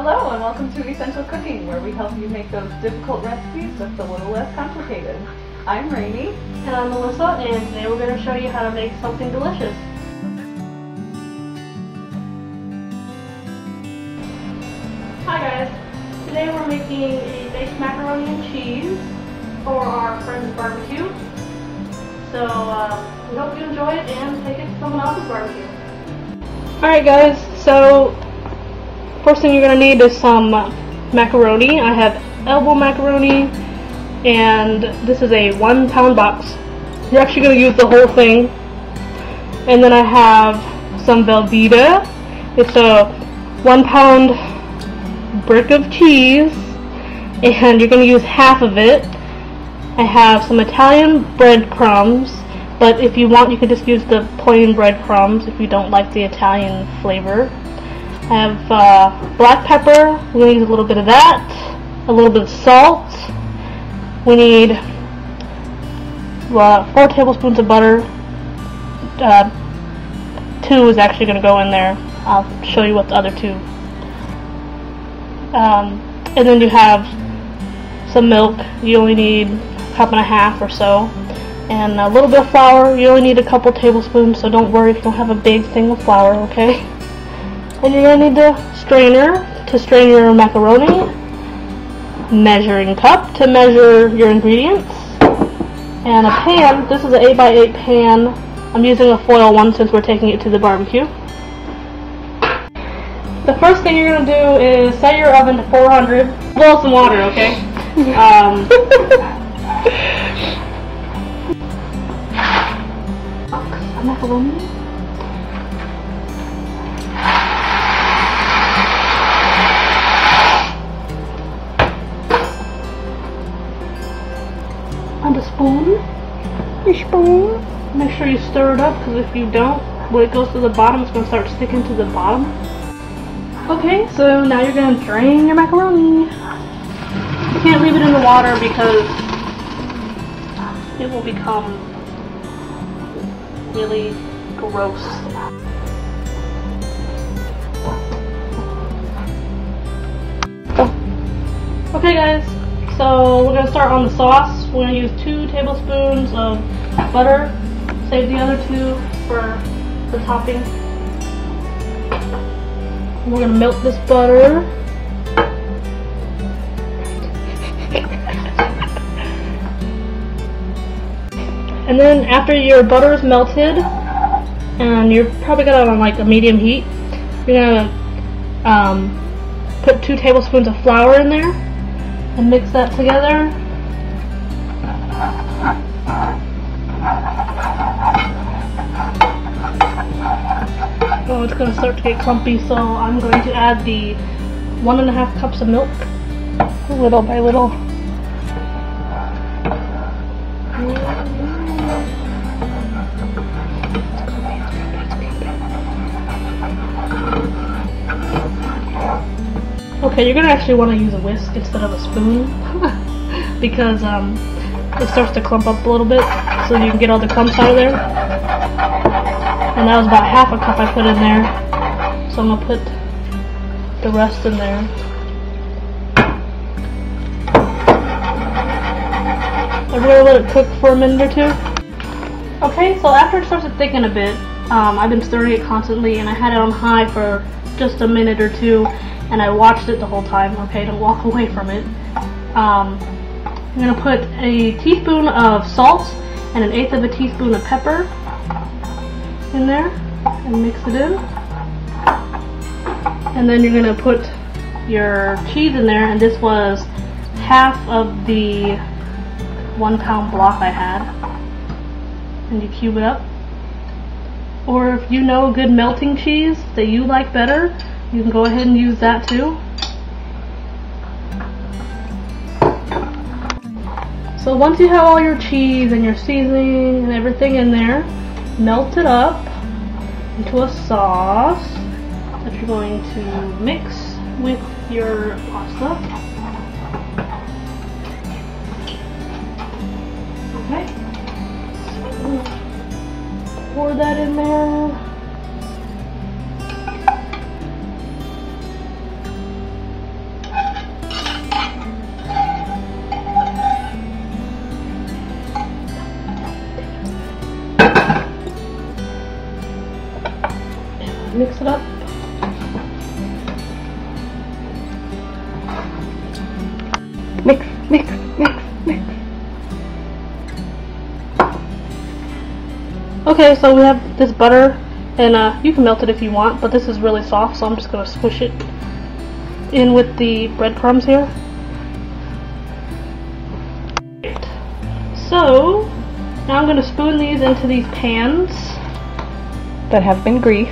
Hello and welcome to Essential Cooking, where we help you make those difficult recipes just a little less complicated. I'm Rainey. And I'm Melissa, and today we're going to show you how to make something delicious. Hi guys, today we're making a baked macaroni and cheese for our friend's barbecue. So we hope you enjoy it and take it to someone else's barbecue. Alright guys, so first thing you're going to need is some macaroni. I have elbow macaroni, and this is a 1 pound box. You're actually going to use the whole thing. And then I have some Velveeta. It's a 1 pound brick of cheese, and you're going to use half of it. I have some Italian breadcrumbs, but if you want you can just use the plain breadcrumbs if you don't like the Italian flavor. I have black pepper. We're going to use a little bit of that, a little bit of salt. We need 4 tablespoons of butter. 2 is actually going to go in there. I'll show you what the other 2. And then you have some milk. You only need a cup and a half or so. And a little bit of flour. You only need a couple tablespoons, so don't worry if you don't have a big thing of flour, okay? And you're going to need a strainer to strain your macaroni, measuring cup to measure your ingredients, and a pan. This is an 8x8 pan. I'm using a foil one since we're taking it to the barbecue. The first thing you're going to do is set your oven to 400. Boil some water, okay? Macaroni. And a spoon. Make sure you stir it up, because if you don't, when it goes to the bottom, it's going to start sticking to the bottom. Okay, so now you're going to drain your macaroni. You can't leave it in the water because it will become really gross. Okay guys, so we're going to start on the sauce. We're going to use 2 tablespoons of butter. Save the other 2 for the topping. And we're going to melt this butter. And then after your butter is melted, and you're probably got it on like a medium heat, you're going to put 2 tablespoons of flour in there and mix that together. Oh, it's going to start to get clumpy, so I'm going to add the 1.5 cups of milk, little by little. Okay, you're going to actually want to use a whisk instead of a spoon because it starts to clump up a little bit, so you can get all the clumps out of there. And that was about half a cup I put in there, so I'm going to put the rest in there. I'm going to let it cook for a minute or 2. Okay, so after it starts to thicken a bit, I've been stirring it constantly, and I had it on high for just a minute or 2, and I watched it the whole time. Okay, don't walk away from it. I'm going to put a teaspoon of salt and 1/8 of a teaspoon of pepper in there and mix it in. And then you're going to put your cheese in there, and this was half of the 1 pound block I had. And you cube it up. Or if you know good melting cheese that you like better, you can go ahead and use that too. So once you have all your cheese and your seasoning and everything in there, melt it up into a sauce that you're going to mix with your pasta. Okay. So pour that in there. mix it up. Mix, mix, mix, mix. Okay, so we have this butter, and you can melt it if you want, but this is really soft, so I'm just going to squish it in with the breadcrumbs here. So, now I'm going to spoon these into these pans That have been greased.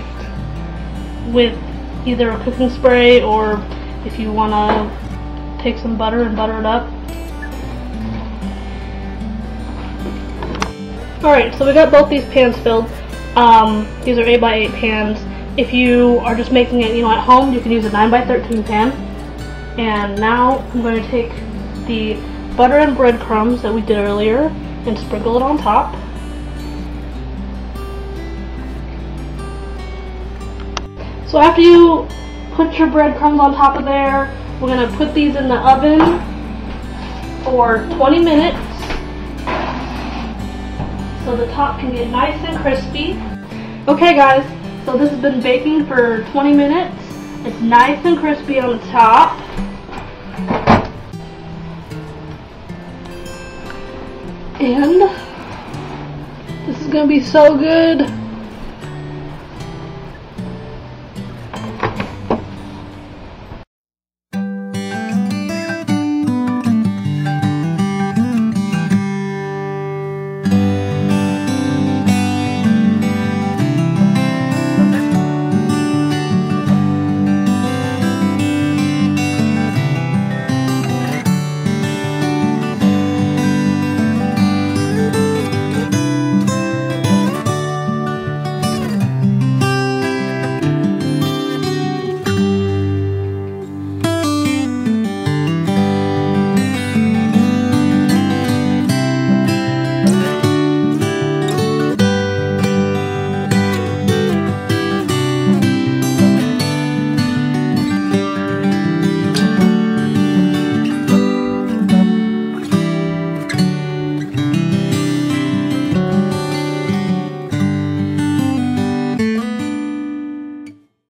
with either a cooking spray, or if you want to take some butter and butter it up. Alright, so we got both these pans filled. These are 8x8 pans. If you are just making it, at home, you can use a 9x13 pan. And now I'm going to take the butter and breadcrumbs that we did earlier and sprinkle it on top. So after you put your breadcrumbs on top of there, we're going to put these in the oven for 20 minutes so the top can get nice and crispy. Okay guys, so this has been baking for 20 minutes. It's nice and crispy on the top. And this is going to be so good.